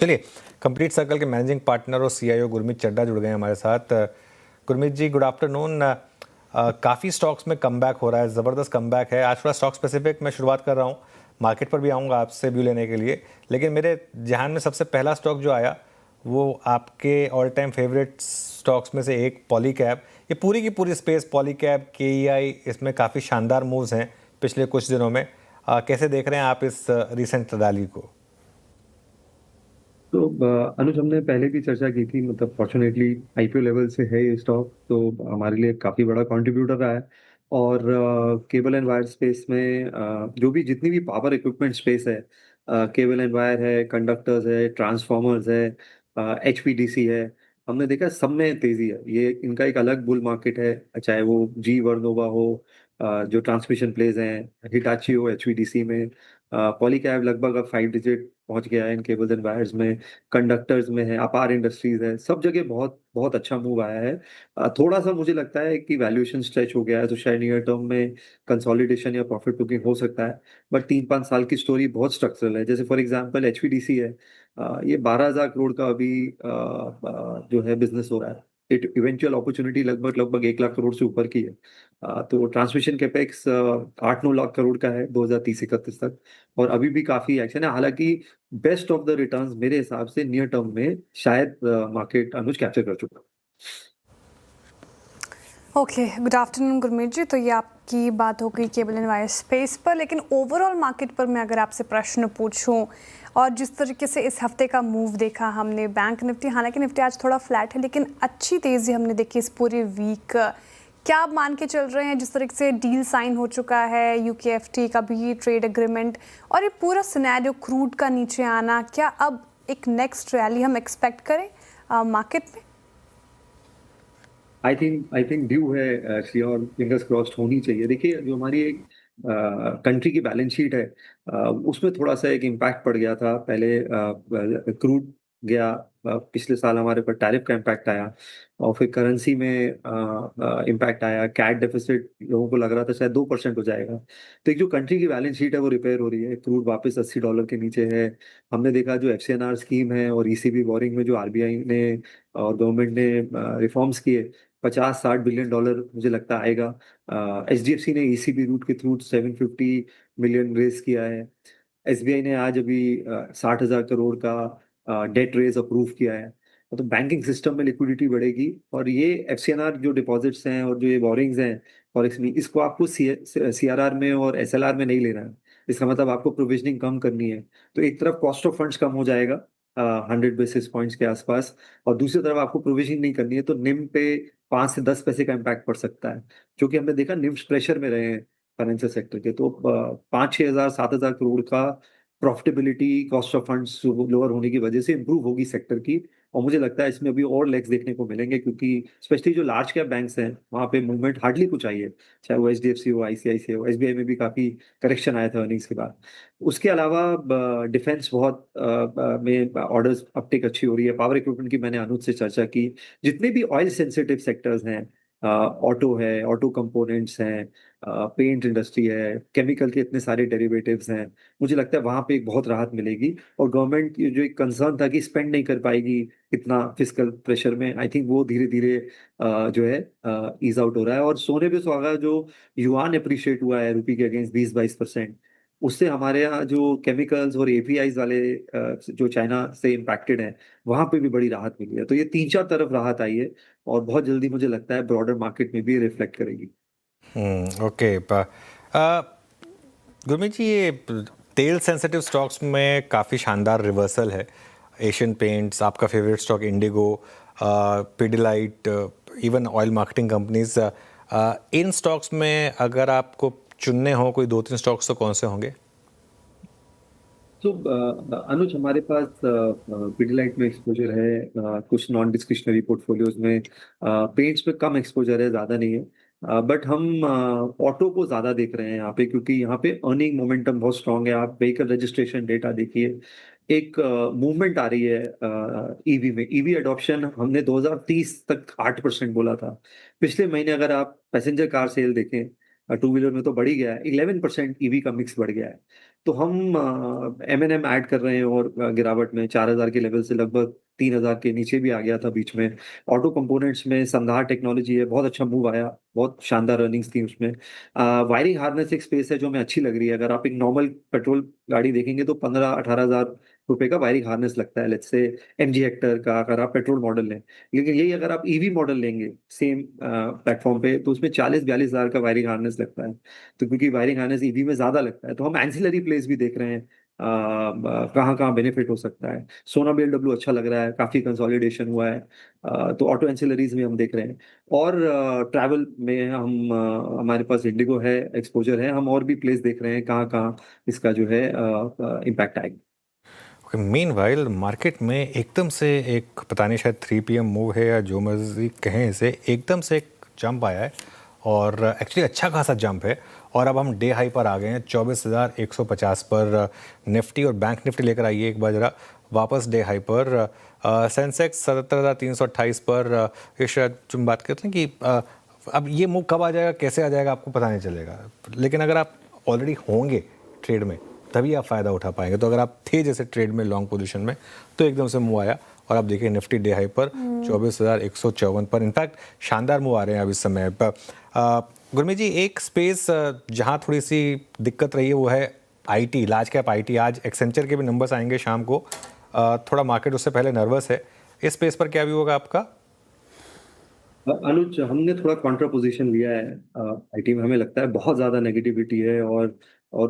चलिए, complete circle के managing partner और सीईओ गुरमीत चड्ढा जुड़ गए हैं हमारे साथ। गुरमीत जी, गुड आफ्टरनून। काफ़ी स्टॉक्स में कमबैक हो रहा है, ज़बरदस्त कमबैक है। आज थोड़ा स्टॉक स्पेसिफिक मैं शुरुआत कर रहा हूँ, मार्केट पर भी आऊँगा आपसे व्यू लेने के लिए। लेकिन मेरे ध्यान में सबसे पहला स्टॉक जो आया वो आपके ऑल टाइम फेवरेट स्टॉक्स में से एक पॉली कैब। ये पूरी की पूरी स्पेस पॉली कैब KEI, इसमें काफ़ी शानदार मूव्स हैं पिछले कुछ दिनों में। कैसे देख रहे हैं आप इस रिसेंट रैली को? तो अनुज, हमने पहले भी चर्चा की थी। मतलब फॉर्चुनेटली आईपीओ लेवल से है ये स्टॉक, तो हमारे लिए काफी बड़ा कंट्रीब्यूटर रहा है। और केबल एंड वायर स्पेस में जो भी जितनी भी पावर इक्विपमेंट स्पेस है, केबल एंड वायर है, कंडक्टर्स है, ट्रांसफॉर्मर्स है, HVDC है, हमने देखा सब में तेजी है। ये इनका एक अलग बुल मार्केट है, चाहे वो जी वर्नोवा हो, जो ट्रांसमिशन प्लेज हैं, हिटाची हो HVDC में। पॉलीकैब लगभग अब 5 डिजिट पहुंच गया है इन केबल्स एंड वायर्स में। कंडक्टर्स में है, अपार इंडस्ट्रीज है, सब जगह बहुत बहुत अच्छा मूव आया है। थोड़ा सा मुझे लगता है कि वैल्यूएशन स्ट्रेच हो गया है, तो शायद नियर टर्म में कंसोलिडेशन या प्रॉफिट बुकिंग हो सकता है। बट 3-5 साल की स्टोरी बहुत स्ट्रक्चरल है। जैसे फॉर एग्जांपल HVDC है, ये 12,000 करोड़ का अभी जो है बिजनेस हो रहा है। इवेंचुअल अपॉर्चुनिटी लगभग लगभग 1 लाख करोड़ से ऊपर की है। तो ट्रांसमिशन कैपेक्स 8-9 लाख करोड़ का है 2030-31 तक। और अभी भी काफी एक्शन है, हालांकि बेस्ट ऑफ द रिटर्न्स मेरे हिसाब से नियर टर्म में शायद मार्केट अनुज कैप्चर कर चुका है। ओके, गुड आफ्टरनून गुरमीत जी। तो ये आपकी बात हो गई केबल एंड वायर स्पेस पर, लेकिन ओवरऑल मार्केट पर मैं अगर आपसे प्रश्न पूछूं और जिस तरीके से इस हफ्ते का मूव देखा हमने, बैंक निफ्टी, हालांकि निफ्टी आज थोड़ा फ्लैट है लेकिन अच्छी तेज़ी हमने देखी इस पूरे वीक। क्या आप मान के चल रहे हैं जिस तरीके से डील साइन हो चुका है UKFT का भी ट्रेड एग्रीमेंट और ये पूरा सिनेरियो क्रूड का नीचे आना, क्या अब एक नेक्स्ट रैली हम एक्सपेक्ट करें मार्केट में? आई थिंक ड्यू है श्रेया, और फिंगर्स क्रॉस्ड होनी चाहिए। देखिए, जो हमारी एक कंट्री की बैलेंस शीट है, उसमें थोड़ा सा एक इम्पैक्ट पड़ गया था। पहले क्रूड गया, पिछले साल हमारे पर टैरिफ का इम्पैक्ट आया, और फिर करेंसी में इम्पैक्ट आया। कैट डेफिसिट लोगों को लग रहा था शायद 2% हो जाएगा। तो एक जो कंट्री की बैलेंस शीट है वो रिपेयर हो रही है, क्रूड वापस $80 के नीचे है। हमने देखा जो FCNR स्कीम है और ECB बोरिंग में जो RBI ने और गवर्नमेंट ने रिफॉर्म्स किए, 50-60 बिलियन डॉलर मुझे लगता आएगा। HDFC ने ECB रूट के थ्रू 750 मिलियन रेज किया है। SBI ने आज अभी 60,000 करोड़ का डेट रेज अप्रूव किया है। तो बैंकिंग सिस्टम में लिक्विडिटी बढ़ेगी, और ये FCNR जो डिपॉजिट्स हैं और जो ये बोरिंग्स हैं फॉरेक्स में, इसको आपको CRR में और SLR में नहीं लेना है। इसका मतलब आपको प्रोविजनिंग कम करनी है। तो एक तरफ कॉस्ट ऑफ फंड्स कम हो जाएगा 100 बेसिस पॉइंट्स के आसपास, और दूसरी तरफ आपको प्रोविजनिंग नहीं करनी है, तो निम पे 5 से 10 पैसे का इम्पैक्ट पड़ सकता है। क्योंकि हमने देखा निम्स प्रेशर में रहे हैं फाइनेंशियल सेक्टर के, तो 5-6 हज़ार 7 हज़ार करोड़ का profitability cost of funds lower होने की वजह से इंप्रूव होगी सेक्टर की। और मुझे लगता है इसमें अभी और लेग्स देखने को मिलेंगे, क्योंकि स्पेशली जो लार्ज कैप बैंक्स हैं वहाँ पे मूवमेंट हार्डली कुछ आई है। चाहे वो HDFC हो, ICICI हो, SBI में भी काफी करेक्शन आया था अर्निंग्स के बाद। उसके अलावा डिफेंस बहुत में ऑर्डर्स अपटेक अच्छी हो रही है। पावर इक्विपमेंट की मैंने अनुज से चर्चा की। जितने भी ऑयल सेंसिटिव सेक्टर्स हैं, ऑटो है, ऑटो कंपोनेंट्स हैं, पेंट इंडस्ट्री है, केमिकल के इतने सारे डेरिवेटिव्स हैं, मुझे लगता है वहां पे एक बहुत राहत मिलेगी। और गवर्नमेंट की जो एक कंसर्न था कि स्पेंड नहीं कर पाएगी इतना फिजिकल प्रेशर में, आई थिंक वो धीरे धीरे जो है ईज आउट हो रहा है। और सोने पे सुहागा जो युआन अप्रिशिएट हुआ है रुपी के अगेंस्ट 20-22%, उससे हमारे यहाँ जो केमिकल्स और APIs वाले जो चाइना से इम्पैक्टेड हैं, वहां पे भी बड़ी राहत मिली है। तो ये 3-4 तरफ राहत आई है, और बहुत जल्दी मुझे लगता है ब्रॉडर मार्केट में भी रिफ्लेक्ट करेगी। ओके। गुरमीत जी, ये तेल सेंसिटिव स्टॉक्स में काफ़ी शानदार रिवर्सल है। एशियन पेंट्स, आपका favourite stock IndiGo, Pidilite, even oil marketing companies, इन स्टॉक्स में अगर आपको चुनने हो कोई 2-3 स्टॉक्स तो कौन से होंगे? तो अनुज, हमारे पास पिडिलाइट में एक्सपोजर है, कुछ नॉन डिस्क्रिशनरी पोर्टफोलियोज में। पेंट्स पे कम एक्सपोजर है, ज़्यादा नहीं है। बट हम ऑटो को ज़्यादा देख रहे हैं यहाँ पे, क्योंकि यहाँ पे अर्निंग मोमेंटम बहुत स्ट्रांग है। आप व्हीकल रजिस्ट्रेशन डेटा देखिए, एक मूवमेंट आ रही है EV में। EV अडॉप्शन हमने 2030 तक 8% बोला था। पिछले महीने अगर आप पैसेंजर कार सेल देखें, टू व्हीलर में तो बढ़ ही गया है, 11% EV का मिक्स बढ़ गया है। तो हम M&M ऐड कर रहे हैं और गिरावट में 4000 के लेवल से लगभग 3000 के नीचे भी आ गया था बीच में। ऑटो कंपोनेंट्स में संधार टेक्नोलॉजी है, बहुत अच्छा मूव आया, बहुत शानदार अर्निंग्स थी उसमें। वायरिंग हार्नेस एक स्पेस है जो हमें अच्छी लग रही है। अगर आप एक नॉर्मल पेट्रोल गाड़ी देखेंगे तो 15-18 हज़ार रुपए का वायरिंग हार्नेस लगता है, लेट्स से MG हेक्टर का, अगर आप पेट्रोल मॉडल लें। लेकिन यही अगर आप EV मॉडल लेंगे सेम प्लेटफॉर्म पे, तो उसमें 40-42 हज़ार का वायरिंग हार्नेस लगता है। तो क्योंकि वायरिंग हार्नेस EV में ज्यादा लगता है, तो हम एंसिलरी प्लेस भी देख रहे हैं कहाँ कहाँ बेनिफिट हो सकता है। सोना BMW अच्छा लग रहा है, काफी कंसोलिडेशन हुआ है। तो ऑटो एंसिलरीज भी हम देख रहे हैं। और ट्रैवल में हम हमारे पास इंडिगो है, एक्सपोजर है, हम और भी प्लेस देख रहे हैं कहाँ कहाँ इसका जो है इम्पैक्ट आएगा। ओके, मीनवाइल मार्केट में एकदम से एक पता नहीं शायद 3 PM मूव है या जो मर्जी कहें इसे, एकदम से एक जंप आया है और एक्चुअली अच्छा खासा जंप है और अब हम डे हाई पर आ गए हैं 24,150 पर निफ्टी और बैंक निफ्टी लेकर आइए एक बार जरा वापस डे हाई पर। सेंसेक्स 77,328 पर ये शायद तुम बात करते हैं कि अब ये मूव कब आ जाएगा कैसे आ जाएगा आपको पता नहीं चलेगा, लेकिन अगर आप ऑलरेडी होंगे ट्रेड में तभी आप फ़ायदा उठा पाएंगे। तो अगर आप थे जैसे ट्रेड में लॉन्ग पोजीशन में तो एकदम से मूव आया और आप देखिए निफ्टी डे हाई पर 24,154 पर, इनफैक्ट शानदार मूव आ रहे हैं अब इस समय पर। गुरमीत जी, एक स्पेस जहां थोड़ी सी दिक्कत रही है वो है IT, लार्ज कैप IT। आज एक्सेंचर के भी नंबर्स आएंगे शाम को, थोड़ा मार्केट उससे पहले नर्वस है। इस स्पेस पर क्या व्यू होगा आपका? अनुज, हमने थोड़ा कॉन्ट्रा पोजीशन लिया है IT में। हमें लगता है बहुत ज्यादा नेगेटिविटी है और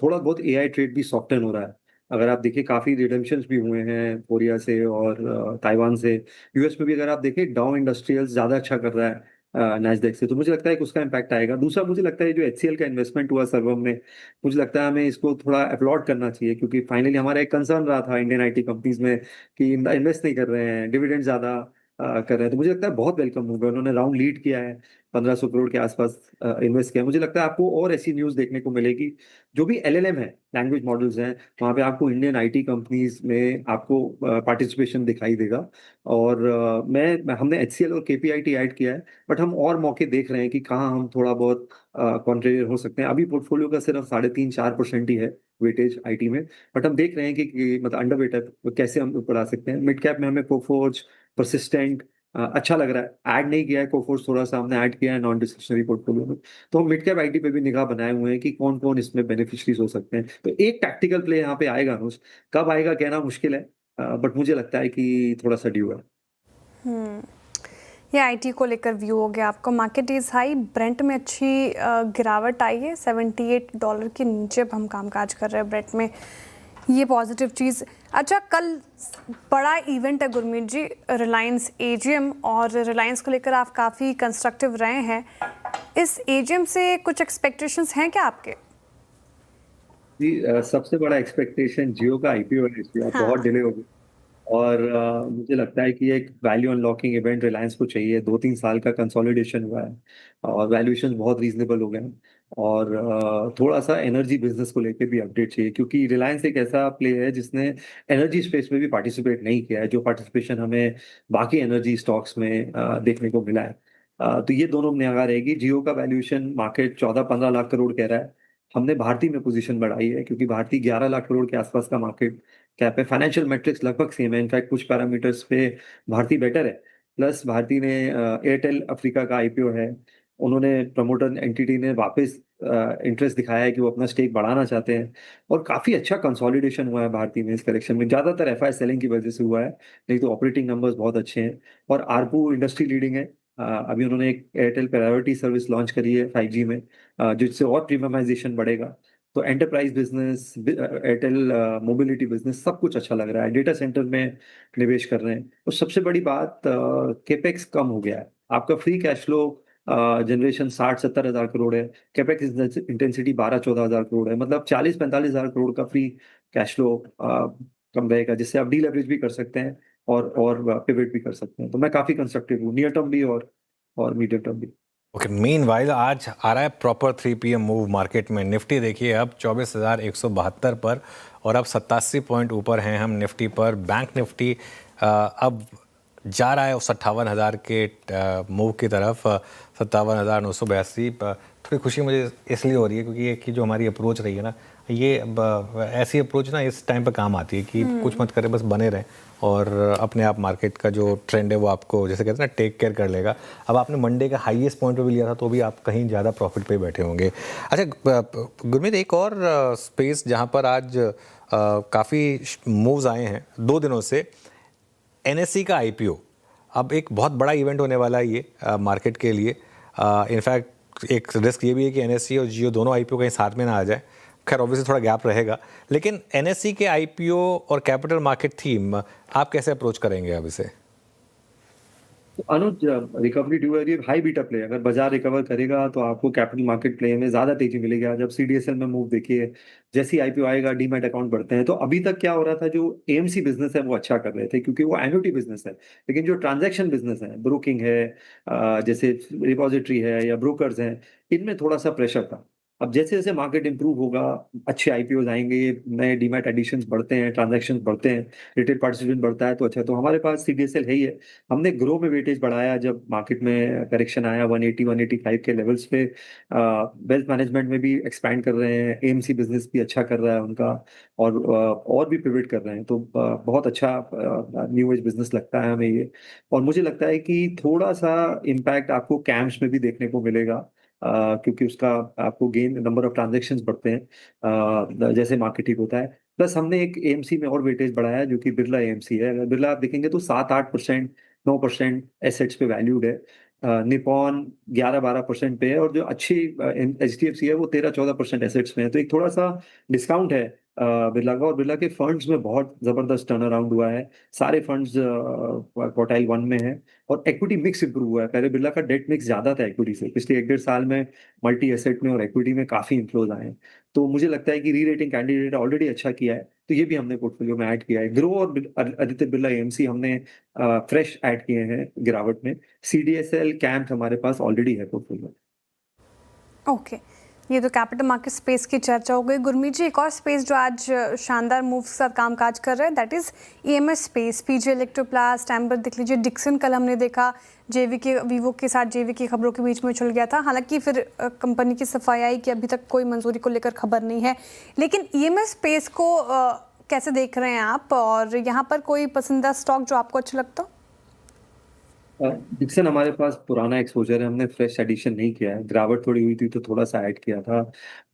थोड़ा बहुत AI ट्रेड भी सॉफ्टन हो रहा है। अगर आप देखिए काफी रिडेम्पशंस भी हुए हैं कोरिया से और ताइवान से। US में भी अगर आप देखें डाउ इंडस्ट्रियल्स ज्यादा अच्छा कर रहा है नैस्डैक से, तो मुझे लगता है कि उसका इम्पैक्ट आएगा। दूसरा, मुझे लगता है जो HCL का इन्वेस्टमेंट हुआ सर्वम में, मुझे लगता है हमें इसको थोड़ा अपलॉड करना चाहिए, क्योंकि फाइनली हमारा एक कंसर्न रहा था इंडियन IT कंपनीज में कि इन्वेस्ट नहीं कर रहे हैं, डिविडेंड ज्यादा कर रहे हैं। तो मूझे लगता है बहुत वेलकम मूव है। उन्होंने राउंड लीड किया है, 1500 करोड़ के आसपास इन्वेस्ट किया है। मुझे लगता है आपको और ऐसी न्यूज देखने को मिलेगी। जो भी LLM है, लैंग्वेज मॉडल्स हैं, वहाँ पे आपको इंडियन IT कंपनीज में आपको पार्टिसिपेशन दिखाई देगा। और हमने HCL और KPIT ऐड किया है, बट हम और मौके देख रहे हैं कि कहाँ हम थोड़ा बहुत कॉन्ट्रेरियर हो सकते हैं। अभी पोर्टफोलियो का सिर्फ 3.5-4% ही है वेटेज IT में, बट हम देख रहे हैं कि मतलब अंडर वेट है, कैसे हम बढ़ा सकते हैं। मिड कैप में हमें कोफोर्ज, परसिस्टेंट अच्छा लग रहा है। ऐड नहीं किया है कोफोर्स, थोड़ा सा हमने ऐड किया है नॉन डिस्क्रिशनरी पोर्टफोलियो में। तो हम मिड कैप IT पे भी निगाह बनाए हुए हैं कि कौन कौन इसमें बेनिफिशरीज हो सकते हैं। तो एक टैक्टिकल प्ले यहाँ पे आएगा अनुज, कब आएगा कहना मुश्किल है, बट मुझे लगता है कि थोड़ा सा ड्यू है। ये IT को लेकर व्यू हो गया आपका। मार्केट इज हाई, ब्रेंट में अच्छी गिरावट आई है, $78 के नीचे अब हम कामकाज कर रहे हैं ब्रेंट में, ये पॉजिटिव चीज़। अच्छा, कल बड़ा इवेंट है गुरमीत जी, रिलायंस AGM, और रिलायंस को लेकर आप काफ़ी कंस्ट्रक्टिव रहे हैं। इस AGM से कुछ एक्सपेक्टेशंस हैं क्या आपके? जी, सबसे बड़ा एक्सपेक्टेशन जियो का IPO है, इसलिए बहुत हाँ। डिले हो गई। और मुझे लगता है कि एक वैल्यू अनलॉकिंग इवेंट रिलायंस को चाहिए। 2-3 साल का कंसोलिडेशन हुआ है और वैल्यूएशन बहुत रीजनेबल हो गए हैं। और थोड़ा सा एनर्जी बिजनेस को लेके भी अपडेट चाहिए, क्योंकि रिलायंस एक ऐसा प्ले है जिसने एनर्जी स्पेस में भी पार्टिसिपेट नहीं किया है, जो पार्टिसिपेशन हमें बाकी एनर्जी स्टॉक्स में देखने को मिला है। तो ये दोनों में निगाह रहेगी। जियो का वैल्यूएशन मार्केट 14-15 लाख करोड़ कह रहा है। हमने भारती में पोजीशन बढ़ाई है, क्योंकि भारती 11 लाख करोड़ के आसपास का मार्केट कैप है। फाइनेंशियल मैट्रिक्स लगभग सेम है, इनफैक्ट कुछ पैरामीटर्स पे भारती बेटर है। प्लस भारती ने एयरटेल अफ्रीका का IPO है, उन्होंने प्रमोटर एंटिटी ने वापस इंटरेस्ट दिखाया है कि वो अपना स्टेक बढ़ाना चाहते हैं। और काफी अच्छा कंसोलिडेशन हुआ है भारती में इस करेक्शन में, ज्यादातर FI सेलिंग की वजह से हुआ है, नहीं तो ऑपरेटिंग नंबर्स बहुत अच्छे हैं। और ARPU इंडस्ट्री लीडिंग है। अभी उन्होंने एक एयरटेल प्रायोरिटी सर्विस लॉन्च करी है 5G में, जिससे और प्रीमियमाइजेशन बढ़ेगा। तो enterprise business, Airtel mobility business, सब कुछ अच्छा लग रहा है। डेटा सेंटर में निवेश कर रहे हैं। और सबसे बड़ी बात, केपेक्स कम हो गया है। आपका फ्री कैश फ्लो जनरेशन 60-70 हज़ार करोड़ है, कैपेक्स इंटेंसिटी 12-14 हज़ार करोड़ है। मतलब 40-45 हज़ार करोड़ का फ्री कैश फ्लो कम रहेगा, जिससे आप डीलेवरेज भी कर सकते हैं और पिवट भी कर सकते हैं। तो मैं काफी कंस्ट्रक्टिव हूँ, नियर टर्म भी और मीडियम टर्म भी। ओके, मीनवाइल आज आ रहा है प्रॉपर 3 PM मूव मार्केट में। निफ्टी देखिए अब 24,172 पर और अब 87 पॉइंट ऊपर हैं हम निफ्टी पर। बैंक निफ्टी अब जा रहा है उस 58,000 के मूव की तरफ, 57,982। थोड़ी खुशी मुझे इसलिए हो रही है क्योंकि एक जो हमारी अप्रोच रही है ना, ये ऐसी अप्रोच ना इस टाइम पे काम आती है कि कुछ मत करें, बस बने रहें और अपने आप मार्केट का जो ट्रेंड है वो आपको जैसे कहते हैं ना टेक केयर कर लेगा। अब आपने मंडे का हाईएस्ट पॉइंट पे भी लिया था तो भी आप कहीं ज़्यादा प्रॉफिट पे बैठे होंगे। अच्छा गुरमीत, एक और स्पेस जहाँ पर आज काफ़ी मूव्स आए हैं 2 दिनों से, एनएससी का आईपीओ। अब एक बहुत बड़ा इवेंट होने वाला है ये मार्केट के लिए। इनफैक्ट एक रिस्क ये भी है कि एनएससी और जियो दोनों आईपीओ कहीं साथ में ना आ जाए। खैर ऑब्वियसली थोड़ा गैप रहेगा, लेकिन एनएससी के आईपीओ और कैपिटल मार्केट थीम आप कैसे अप्रोच करेंगे अब इसे? अनुज, रिकवरी ड्यू है, ये हाई बीटा प्ले। अगर बाजार रिकवर करेगा तो आपको कैपिटल मार्केट प्ले में ज्यादा तेजी मिलेगी। आज जब सीडीएसएल में मूव देखिए, जैसे ही आईपीओ आएगा डीमैट अकाउंट बढ़ते हैं। तो अभी तक क्या हो रहा था, जो एएमसी बिजनेस है वो अच्छा कर रहे थे क्योंकि वो एन्युटी बिजनेस है। लेकिन जो ट्रांजैक्शन बिजनेस है, ब्रोकिंग है, जैसे रिपॉजिटरी है या ब्रोकर्स हैं, इनमें थोड़ा सा प्रेशर था। अब जैसे जैसे मार्केट इंप्रूव होगा, अच्छे आईपीओ आएंगे, नए डीमैट एडिशंस बढ़ते हैं, ट्रांजैक्शन बढ़ते हैं, रिटेल पार्टिसिपेंट बढ़ता है, तो अच्छा। तो हमारे पास सीडीएसएल है ही है। हमने ग्रो में वेटेज बढ़ाया जब मार्केट में करेक्शन आया 180 185 के लेवल्स पे। वेल्थ मैनेजमेंट में भी एक्सपैंड कर रहे हैं, एएमसी बिजनेस भी अच्छा कर रहा है उनका, और भी पिवट कर रहे हैं। तो बहुत अच्छा न्यू एज बिजनेस लगता है हमें ये। और मुझे लगता है कि थोड़ा सा इम्पैक्ट आपको कैम्स में भी देखने को मिलेगा, क्योंकि उसका आपको गेन नंबर ऑफ ट्रांजेक्शन्स बढ़ते हैं जैसे मार्केट ठीक होता है। प्लस हमने एक एएमसी में और वेटेज बढ़ाया है जो कि बिरला एएमसी है। अगर बिरला आप देखेंगे तो 7-8%, 9% एसेट्स पे वैल्यूड है। निपॉन 11-12% पे है, और जो अच्छी एचडीएफसी है वो 13-14% एसेट्स में है। तो एक थोड़ा सा डिस्काउंट है बिरला का। और बिरला के फंड्स में बहुत जबरदस्त टर्न अराउंड हुआ है। सारे फंड्स क्वार्टाइल 1 में है, और इक्विटी मिक्स इंप्रूव हुआ है। पहले बिरला का डेट मिक्स ज्यादा था इक्विटी से, पिछले 1-1.5 साल में मल्टी एसेट में और इक्विटी में काफी इन्फ्लोज आए हैं। तो मुझे लगता है कि री रेटिंग कैंडिडेट ऑलरेडी अच्छा किया है, तो ये भी हमने पोर्टफोलियो में ऐड किया है। ग्रो और आदित्य बिरला एएमसी हमने फ्रेश ऐड किए हैं गिरावट में। सीडीएसएल कैंप हमारे पास ऑलरेडी है पोर्टफोलियो। ओके, ये तो कैपिटल मार्केट स्पेस की चर्चा हो गई। गुरमीत जी, एक और स्पेस जो आज शानदार मूव के साथ कामकाज कर रहा है, that is EMS space. PG Electroplast, Amber देख लीजिए, डिक्सन कल हमने देखा जेवी के वीवो के साथ जेवी की खबरों के बीच में उछल गया था। हालांकि फिर कंपनी की सफाई आई कि अभी तक कोई मंजूरी को लेकर खबर नहीं है। लेकिन ईएमएस स्पेस को कैसे देख रहे हैं आप, और यहाँ पर कोई पसंदीदा स्टॉक जो आपको अच्छा लगता हो? डिक्सन हमारे पास पुराना एक्सपोजर है, हमने फ्रेश एडिशन नहीं किया है। गिरावट थोड़ी हुई थी तो थोड़ा सा ऐड किया था।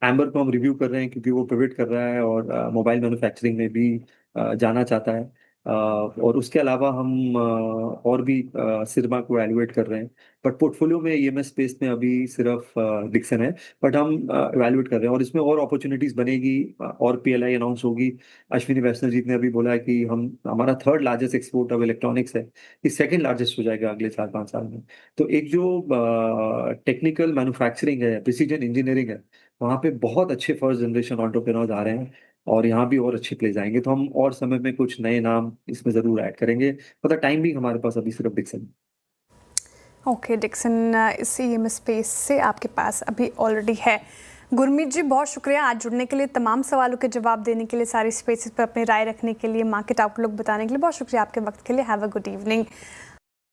एम्बर को हम रिव्यू कर रहे हैं क्योंकि वो पिवट कर रहा है और मोबाइल मैन्युफैक्चरिंग में भी जाना चाहता है। और उसके अलावा हम और भी सिरमा को एवेलुएट कर रहे हैं। बट पोर्टफोलियो में ईएमएस स्पेस में अभी सिर्फ डिक्सन है। बट हम एवेलुएट कर रहे हैं और इसमें और अपॉर्चुनिटीज बनेगी, और पीएलआई अनाउंस होगी। अश्विनी वैष्णव ने अभी बोला है कि हमारा 3rd largest export of electronics है, ये 2nd लार्जेस्ट हो जाएगा अगले 4-5 साल में। तो एक जो टेक्निकल मैन्युफैक्चरिंग है, प्रिसीजन इंजीनियरिंग है, वहाँ पे बहुत अच्छे फर्स्ट जनरेशन एंटरप्रेन्योर्स आ रहे हैं, और यहाँ भी और अच्छे प्लेस आएंगे। तो हम और समय में कुछ नए नाम इसमें जरूर ऐड करेंगे। मतलब टाइम भी हमारे पास अभी सिर्फ डिक्सन। ओके, डिक्सन इस ईएमएस स्पेस से आपके पास अभी ऑलरेडी है। गुरमीत जी, बहुत शुक्रिया आज जुड़ने के लिए, तमाम सवालों के जवाब देने के लिए, सारी स्पेसेस पर अपनी राय रखने के लिए, मार्केट आउटलुक बताने के लिए बहुत शुक्रिया आपके वक्त के लिए। Have a good evening.